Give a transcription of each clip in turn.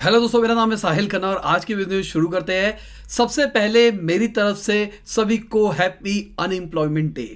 Hello दोस्तों, मेरा नाम है साहिल खन्ना और आज की वीडियो शुरू करते हैं। सबसे पहले मेरी तरफ से सभी को हैप्पी अनएम्प्लॉयमेंट डे।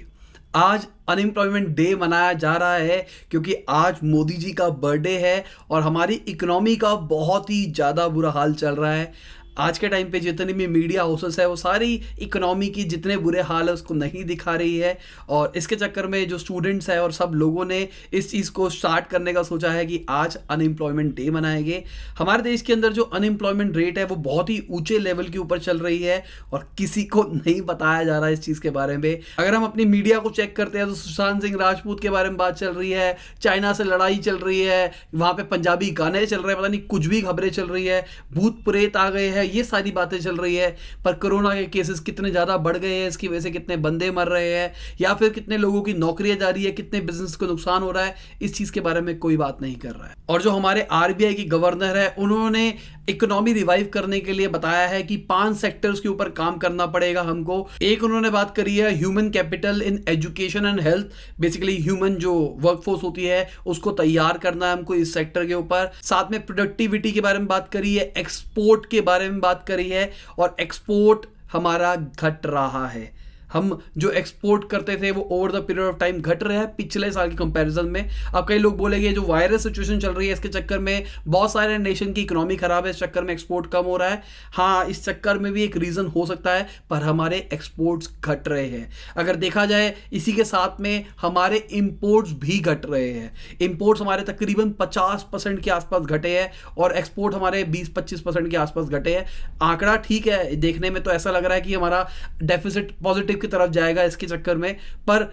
आज अनएम्प्लॉयमेंट डे मनाया जा रहा है क्योंकि आज मोदी जी का बर्थडे है और हमारी इकोनॉमी का बहुत ही ज़्यादा बुरा हाल चल रहा है। आज के टाइम पे जितनी भी मीडिया हाउसेस है वो सारी इकोनॉमी की जितने बुरे हाल है उसको नहीं दिखा रही है, और इसके चक्कर में जो स्टूडेंट्स है और सब लोगों ने इस चीज़ को स्टार्ट करने का सोचा है कि आज अनएम्प्लॉयमेंट डे मनाएंगे। हमारे देश के अंदर जो अनएम्प्लॉयमेंट रेट है वो बहुत ही ऊंचे लेवल के ऊपर चल रही है और किसी को नहीं बताया जा रहा है इस चीज़ के बारे में। अगर हम अपनी मीडिया को चेक करते हैं तो सुशांत सिंह राजपूत के बारे में बात चल रही है, चाइना से लड़ाई चल रही है, वहाँ पे पंजाबी गाने चल रहे हैं, पता नहीं कुछ भी खबरें चल रही है, भूत प्रेत आ गए हैं, ये सारी बातें चल रही है। पर कोरोना के केसेस कितने ज़्यादा बढ़ गए हैं, इसकी वजह से कितने बंदे मर रहे हैं या फिर कितने लोगों की नौकरियां जा रही है, कितने बिजनेस को नुकसान हो रहा है, इस चीज़ के बारे में कोई बात नहीं कर रहा है। और जो हमारे आरबीआई की गवर्नर है उन्होंने इकोनॉमी रिवाइव करने के लिए बताया है कि 5 सेक्टर्स के ऊपर काम करना पड़ेगा हमको। एक उन्होंने बात करी है human capital in education and health, basically human जो वर्कफोर्स होती है उसको तैयार करना है हमको इस सेक्टर के ऊपर। साथ में प्रोडक्टिविटी के बारे में बात करी है, एक्सपोर्ट के बारे में बात करी है, और एक्सपोर्ट हमारा घट रहा है। हम जो एक्सपोर्ट करते थे वो over the period of time घट रहा है पिछले साल के कंपैरिजन में। अब कई लोग बोलेंगे जो वायरस सिचुएशन चल रही है इसके चक्कर में बहुत सारे नेशन की इकोनॉमी खराब है, इस चक्कर में एक्सपोर्ट कम हो रहा है। हाँ, इस चक्कर में भी एक रीज़न हो सकता है, पर हमारे एक्सपोर्ट्स घट रहे हैं। अगर देखा जाए इसी के साथ में हमारे इम्पोर्ट्स भी घट रहे हैं। इम्पोर्ट्स हमारे तकरीबन 50% के आसपास घटे हैं और एक्सपोर्ट हमारे 20-25% के आसपास घटे हैं। आंकड़ा ठीक है, देखने में तो ऐसा लग रहा है कि हमारा डेफिसिट पॉजिटिव की तरफ जाएगा इसके चक्कर में, पर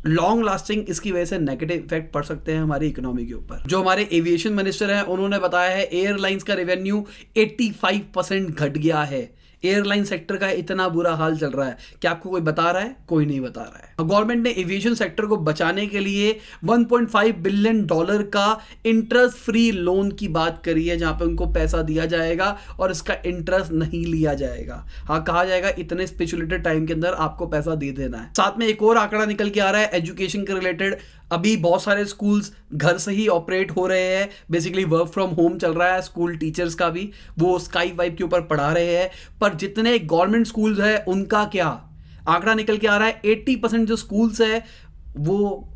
लॉन्ग लास्टिंग इसकी वजह से नेगेटिव इफेक्ट पड़ सकते हैं हमारी इकोनॉमी के ऊपर। जो हमारे एविएशन मिनिस्टर हैं उन्होंने बताया है एयरलाइंस का रेवेन्यू 85% घट गया है। एयरलाइन सेक्टर का इतना बुरा हाल चल रहा है, क्या आपको कोई बता रहा है? कोई नहीं बता रहा है। गवर्नमेंट ने एविएशन सेक्टर को बचाने के लिए $1.5 बिलियन का इंटरेस्ट फ्री लोन की बात करी है, जहां पे उनको पैसा दिया जाएगा और इसका इंटरेस्ट नहीं लिया जाएगा। हाँ, कहा जाएगा इतने स्पेशुलेटेड टाइम के अंदर आपको पैसा दे देना है। साथ में एक और आंकड़ा निकल के आ रहा है एजुकेशन के रिलेटेड। अभी बहुत सारे स्कूल्स घर से ही ऑपरेट हो रहे हैं, बेसिकली वर्क फ्रॉम होम चल रहा है। स्कूल टीचर्स का भी वो स्काइप वाइप के ऊपर पढ़ा रहे हैं, पर जितने गवर्नमेंट स्कूल्स है उनका क्या आंकड़ा निकल के आ रहा है? 80% जो स्कूल्स है वो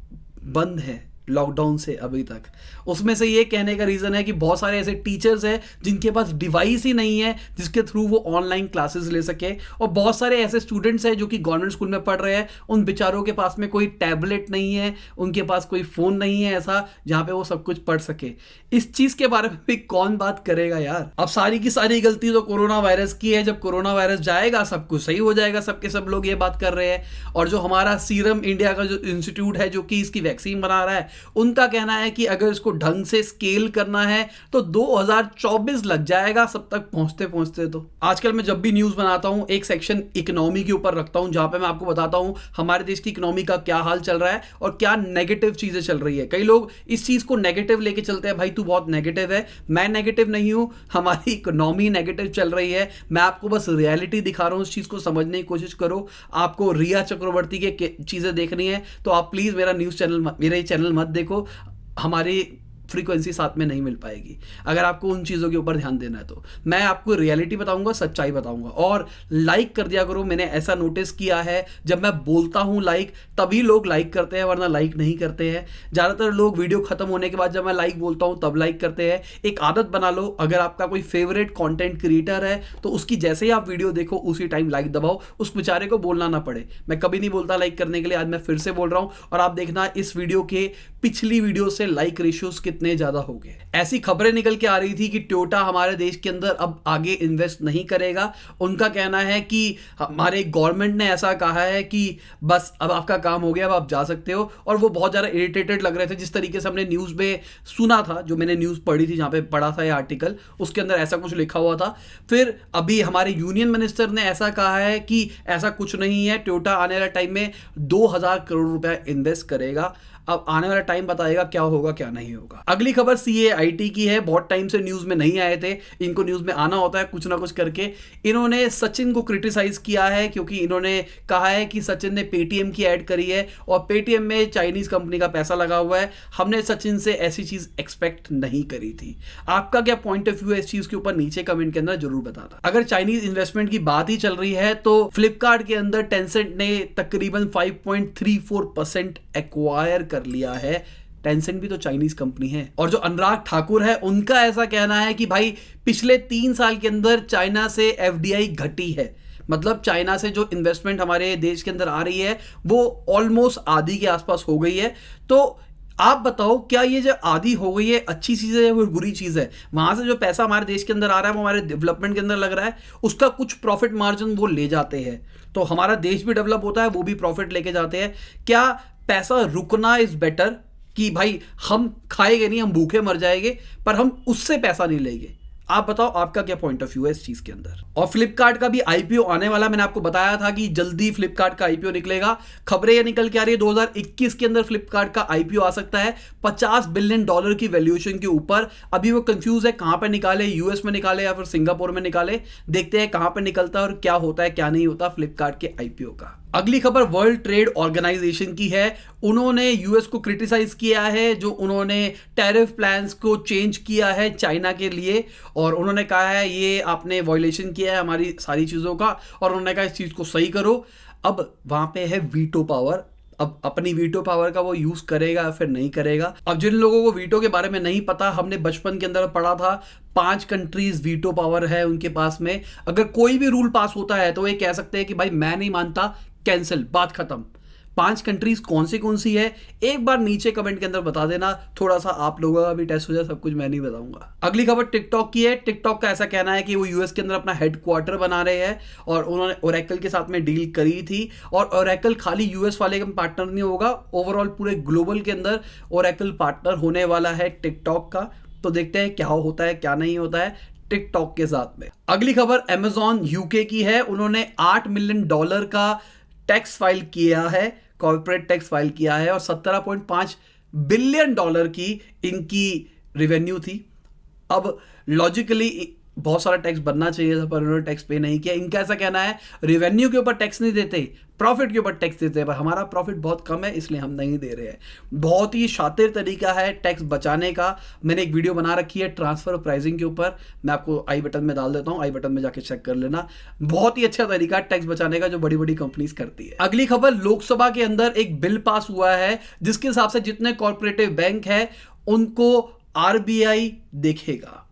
बंद है लॉकडाउन से अभी तक। उसमें से ये कहने का रीज़न है कि बहुत सारे ऐसे टीचर्स हैं जिनके पास डिवाइस ही नहीं है जिसके थ्रू वो ऑनलाइन क्लासेस ले सके, और बहुत सारे ऐसे स्टूडेंट्स हैं जो कि गवर्नमेंट स्कूल में पढ़ रहे हैं, उन बेचारों के पास में कोई टैबलेट नहीं है, उनके पास कोई फ़ोन नहीं है ऐसा जहाँ पे वो सब कुछ पढ़ सके। इस चीज़ के बारे में भी कौन बात करेगा यार? अब सारी की सारी गलती तो कोरोना वायरस की है। जब कोरोना वायरस जाएगा सब कुछ सही हो जाएगा, सबके सब लोग ये बात कर रहे हैं। और जो हमारा सीरम इंडिया का जो इंस्टीट्यूट है जो कि इसकी वैक्सीन बना रहा है, उनका कहना है कि अगर इसको ढंग से स्केल करना है तो 2024 लग जाएगा सब तक पहुंचते पहुंचते। तो आजकल मैं जब भी न्यूज़ बनाता हूं एक सेक्शन इकोनॉमी के ऊपर रखता हूं, जहां पे मैं आपको बताता हूं हमारे देश की इकोनॉमी का क्या हाल चल रहा है और क्या नेगेटिव चीजें चल रही है। कई लोग इस चीज को नेगेटिव लेके चलते हैं, भाई तू बहुत नेगेटिव है। मैं नेगेटिव नहीं हूं, हमारी इकोनॉमी नेगेटिव चल रही है। मैं आपको बस रियलिटी दिखा रहा हूं, उस चीज को समझने की कोशिश करो। आपको रिया चक्रवर्ती के चीजें देखनी है तो आप प्लीज मेरा न्यूज़ चैनल, मेरा चैनल मत देखो, हमारी फ्रीक्वेंसी साथ में नहीं मिल पाएगी। अगर आपको उन चीज़ों के ऊपर ध्यान देना है तो मैं आपको रियलिटी बताऊंगा, सच्चाई बताऊंगा। और लाइक कर दिया करो, मैंने ऐसा नोटिस किया है जब मैं बोलता हूं लाइक तभी लोग लाइक करते हैं, वरना लाइक नहीं करते हैं। ज़्यादातर लोग वीडियो खत्म होने के बाद जब मैं लाइक बोलता हूं तब लाइक करते हैं। एक आदत बना लो, अगर आपका कोई फेवरेट कॉन्टेंट क्रिएटर है तो उसकी जैसे ही आप वीडियो देखो उसी टाइम लाइक दबाओ, उस बेचारे को बोलना ना पड़े। मैं कभी नहीं बोलता लाइक करने के लिए, आज मैं फिर से बोल रहा हूँ। और आप देखना इस वीडियो के पिछली वीडियो से लाइक रेशियोज कितने ज़्यादा हो गए। ऐसी खबरें निकल के आ रही थी कि टोयोटा हमारे देश के अंदर अब आगे इन्वेस्ट नहीं करेगा। उनका कहना है कि हमारे गवर्नमेंट ने ऐसा कहा है कि बस अब आपका काम हो गया, अब आप जा सकते हो। और वो बहुत ज़्यादा इरिटेटेड लग रहे थे, जिस तरीके से हमने न्यूज़ में सुना था, जो मैंने न्यूज़ पढ़ी थी जहाँ पे पढ़ा था ये आर्टिकल, उसके अंदर ऐसा कुछ लिखा हुआ था। फिर अभी हमारे यूनियन मिनिस्टर ने ऐसा कहा है कि ऐसा कुछ नहीं है, टोयोटा आने वाले टाइम में 2000 करोड़ रुपया इन्वेस्ट करेगा। अब आने वाला टाइम बताएगा क्या होगा क्या नहीं होगा। अगली खबर CAIT की है। बहुत टाइम से न्यूज में नहीं आए थे, इनको न्यूज में आना होता है कुछ ना कुछ करके। इन्होंने सचिन को क्रिटिसाइज किया है क्योंकि इन्होंने कहा है कि सचिन ने पेटीएम की ऐड करी है और पेटीएम में चाइनीज कंपनी का पैसा लगा हुआ है। हमने सचिन से ऐसी चीज एक्सपेक्ट नहीं करी थी। आपका क्या पॉइंट ऑफ व्यू है इस चीज के ऊपर, नीचे कमेंट के अंदर जरूर बताना। अगर चाइनीज इन्वेस्टमेंट की बात ही चल रही है तो फ्लिपकार्ट के अंदर टेंसेंट ने तकरीबन 5.34% एक्वायर कर लिया है। टेंसेंट भी तो चाइनीज कंपनी है। और जो अनुराग ठाकुर है उनका ऐसा कहना है कि भाई पिछले 3 साल के अंदर चाइना से FDI घटी है, मतलब चाइना से जो इन्वेस्टमेंट हमारे देश के अंदर आ रही है वो ऑलमोस्ट आधी के आसपास हो गई है। तो आप बताओ क्या ये जो आधी हो गई है अच्छी चीज है या फिर बुरी चीज है? वहां से जो पैसा हमारे देश के अंदर आ रहा है वो हमारे डेवलपमेंट के अंदर लग रहा है, उसका कुछ प्रॉफिट मार्जिन वो ले जाते हैं, तो हमारा देश भी डेवलप होता है, वो भी प्रॉफिट लेके जाते हैं। क्या पैसा रुकना इज बेटर कि भाई हम खाएंगे नहीं, हम भूखे मर जाएंगे, पर हम उससे पैसा नहीं लेंगे? आप बताओ आपका क्या पॉइंट ऑफ व्यू है इस चीज के अंदर। और फ्लिपकार्ट का भी IPO आने वाला, मैंने आपको बताया था कि जल्दी फ्लिपकार्ट का IPO निकलेगा। खबरें ये निकल के आ रही है 2021 के अंदर फ्लिपकार्ट का IPO आ सकता है $50 बिलियन की वैल्यूएशन के ऊपर। अभी वो कंफ्यूज है कहां पे निकाले, US में निकाले या फिर सिंगापुर में निकाले। देखते हैं कहां पे निकलता है और क्या होता है क्या नहीं होता फ्लिपकार्ट के IPO का। अगली खबर वर्ल्ड ट्रेड ऑर्गेनाइजेशन की है। उन्होंने यूएस को क्रिटिसाइज किया है, जो उन्होंने टैरिफ प्लान्स को चेंज किया है चाइना के लिए, और उन्होंने कहा है ये आपने वायलेशन किया है हमारी सारी चीजों का, और उन्होंने कहा इस चीज को सही करो। अब वहां पे है वीटो पावर, अब अपनी वीटो पावर का वो यूज करेगा या फिर नहीं करेगा। अब जिन लोगों को वीटो के बारे में नहीं पता, हमने बचपन के अंदर पढ़ा था 5 कंट्रीज वीटो पावर है उनके पास में। अगर कोई भी रूल पास होता है तो ये कह सकते हैं कि भाई मैं नहीं मानता, कैंसिल, बात खत्म। 5 कंट्रीज कौन सी है एक बार नीचे कमेंट के अंदर बता देना, थोड़ा सा आप लोगों का भी टेस्ट हो जाए, सब कुछ मैं नहीं बताऊंगा। अगली खबर टिकटॉक की है। टिकटॉक का ऐसा कहना है कि वो यूएस के अंदर अपना हेडक्वार्टर बना रहे हैं और उन्होंने ओरेकल के साथ में डील करी थी। और ओरेकल खाली यूएस वाले का पार्टनर नहीं होगा, ओवरऑल पूरे ग्लोबल के अंदर ओरेकल पार्टनर होने वाला है टिकटॉक का। तो देखते हैं क्या होता है क्या नहीं होता है टिकटॉक के साथ में। अगली खबर अमेजॉन यूके की है। उन्होंने $8 मिलियन का टैक्स फाइल किया है, कॉर्पोरेट टैक्स फाइल किया है, और $17.5 बिलियन की इनकी रेवेन्यू थी। अब लॉजिकली बहुत सारा टैक्स बनना चाहिए था पर उन्होंने टैक्स पे नहीं किया। इनका ऐसा कहना है रेवेन्यू के ऊपर टैक्स नहीं देते, प्रॉफिट के ऊपर टैक्स देते हैं, पर हमारा प्रॉफिट बहुत कम है इसलिए हम नहीं दे रहे हैं। बहुत ही शातिर तरीका है टैक्स बचाने का। मैंने एक वीडियो बना रखी है ट्रांसफर प्राइसिंग के ऊपर, मैं आपको आई बटन में डाल देता हूं, आई बटन में जाके चेक कर लेना। बहुत ही अच्छा तरीका टैक्स बचाने का जो बड़ी बड़ी कंपनीज करती है। अगली खबर, लोकसभा के अंदर एक बिल पास हुआ है जिसके हिसाब से जितने कॉर्पोरेटिव बैंक है उनको RBI देखेगा।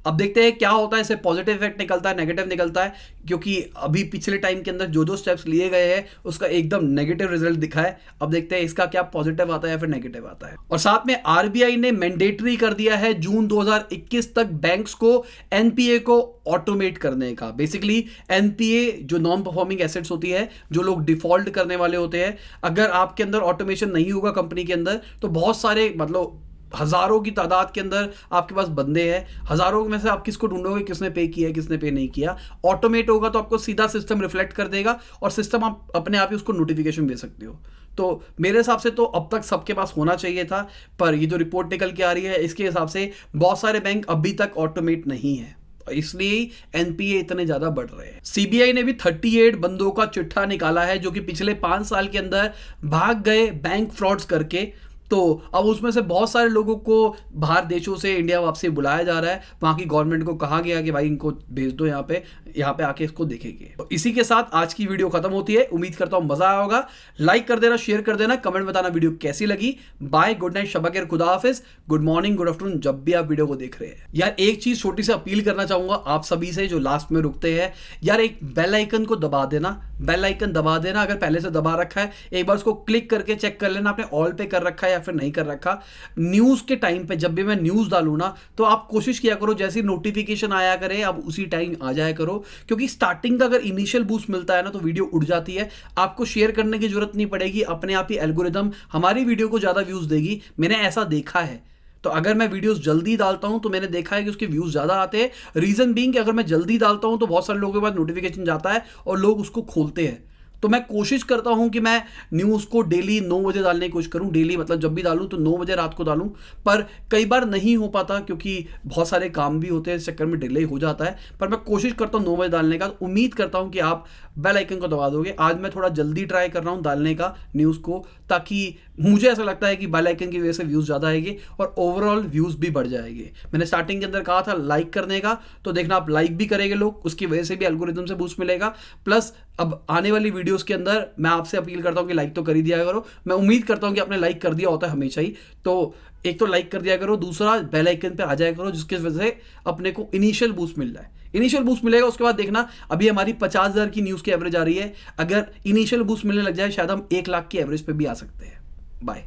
अब देखते हैं क्या होता है, इससे पॉजिटिव इफेक्ट निकलता है नेगेटिव निकलता है, क्योंकि अभी पिछले टाइम के अंदर जो स्टेप्स लिए गए हैं उसका एकदम नेगेटिव रिजल्ट दिखा है। अब देखते हैं इसका क्या पॉजिटिव आता है या फिर नेगेटिव आता है। और साथ में RBI ने मैंडेटरी कर दिया है जून 2021 तक बैंक्स को NPA को ऑटोमेट करने का। बेसिकली NPA जो नॉन परफॉर्मिंग एसेट्स होती है, जो लोग डिफॉल्ट करने वाले होते हैं, अगर आपके अंदर ऑटोमेशन नहीं होगा कंपनी के अंदर तो बहुत सारे मतलब हजारों की तादाद के अंदर आपके पास बंदे हैं, हजारों में से आप किसको ढूंढोगे किसने पे किया किसने पे नहीं किया। ऑटोमेट होगा तो आपको सीधा सिस्टम रिफ्लेक्ट कर देगा और सिस्टम आप अपने आप ही उसको नोटिफिकेशन दे सकते हो। तो मेरे हिसाब से तो अब तक सबके पास होना चाहिए था, पर ये जो रिपोर्ट निकल के आ रही है इसके हिसाब से बहुत सारे बैंक अभी तक ऑटोमेट नहीं है, इसलिए NPA इतने ज्यादा बढ़ रहे हैं। CBI ने भी 38 बंदों का चिट्ठा निकाला है जो कि पिछले 5 साल के अंदर भाग गए बैंक फ्रॉड्स करके। तो अब उसमें से बहुत सारे लोगों को बाहर देशों से इंडिया वापसी बुलाया जा रहा है। वहां की गवर्नमेंट को कहा गया कि भाई इनको भेज दो यहाँ पे आके इसको देखेंगे। तो इसी के साथ आज की वीडियो खत्म होती है। उम्मीद करता हूं मजा आया होगा। लाइक कर देना, शेयर कर देना, कमेंट में बताना वीडियो कैसी लगी। बाय, गुड नाइट, शब खैर, खुदा हाफिज, गुड मॉर्निंग, गुड आफ्टरनून, जब भी आप वीडियो को देख रहे हैं। यार एक चीज छोटी सी अपील करना चाहूंगा आप सभी से जो लास्ट में रुकते हैं, यार एक बेल आइकन को दबा देना, बेल आइकन दबा देना। अगर पहले से दबा रखा है एक बार उसको क्लिक करके चेक कर लेना आपने ऑल पे कर रखा है या फिर नहीं कर रखा। न्यूज के टाइम पे जब भी मैं न्यूज डालूं ना तो आप कोशिश किया करो जैसी नोटिफिकेशन आया करे अब उसी टाइम आ जाया करो, क्योंकि स्टार्टिंग का अगर इनिशियल बूस्ट मिलता है ना तो वीडियो उड़ जाती है। आपको शेयर करने की जरूरत नहीं पड़ेगी, अपने आप ही एल्गोरिदम हमारी वीडियो को ज्यादा व्यूज देगी। मैंने ऐसा देखा है। तो अगर मैं वीडियोस जल्दी डालता हूं तो मैंने देखा है कि उसके व्यूज ज्यादा आते हैं। रीजन बीइंग कि अगर मैं जल्दी डालता हूं तो बहुत सारे लोगों के पास नोटिफिकेशन जाता है और लोग उसको खोलते हैं। तो मैं कोशिश करता हूं कि मैं न्यूज़ को डेली 9 बजे डालने की कोशिश करूं। डेली मतलब जब भी डालूं तो 9 बजे रात को डालूं, पर कई बार नहीं हो पाता क्योंकि बहुत सारे काम भी होते हैं, इस चक्कर में डिले हो जाता है। पर मैं कोशिश करता हूं 9 बजे डालने का। उम्मीद करता हूं कि आप बेल आइकन को दबा दोगे। आज मैं थोड़ा जल्दी ट्राई कर रहा हूं डालने का न्यूज़ को, ताकि मुझे ऐसा लगता है कि बेल आइकन की वजह से व्यूज़ ज़्यादा आएंगे और ओवरऑल व्यूज़ भी बढ़ जाएंगे। मैंने स्टार्टिंग के अंदर कहा था लाइक करने का, तो देखना आप लाइक भी करेंगे लोग, उसकी वजह से भी एल्गोरिथम से बूस्ट मिलेगा। प्लस अब आने वाली वीडियोस के अंदर मैं आपसे अपील करता हूं कि लाइक तो कर ही दिया करो। मैं उम्मीद करता हूं कि आपने लाइक कर दिया होता है हमेशा ही, तो एक तो लाइक कर दिया करो, दूसरा बेल आइकन पे आ जाया करो, जिसकी वजह से अपने को इनिशियल बूस्ट मिल रहा है। इनिशियल बूस्ट मिलेगा, उसके बाद देखना अभी हमारी 50,000 की न्यूज़ की एवरेज आ रही है। अगर इनिशियल बूस्ट मिलने लग जाए शायद हम 1 लाख की एवरेज पे भी आ सकते हैं। बाय।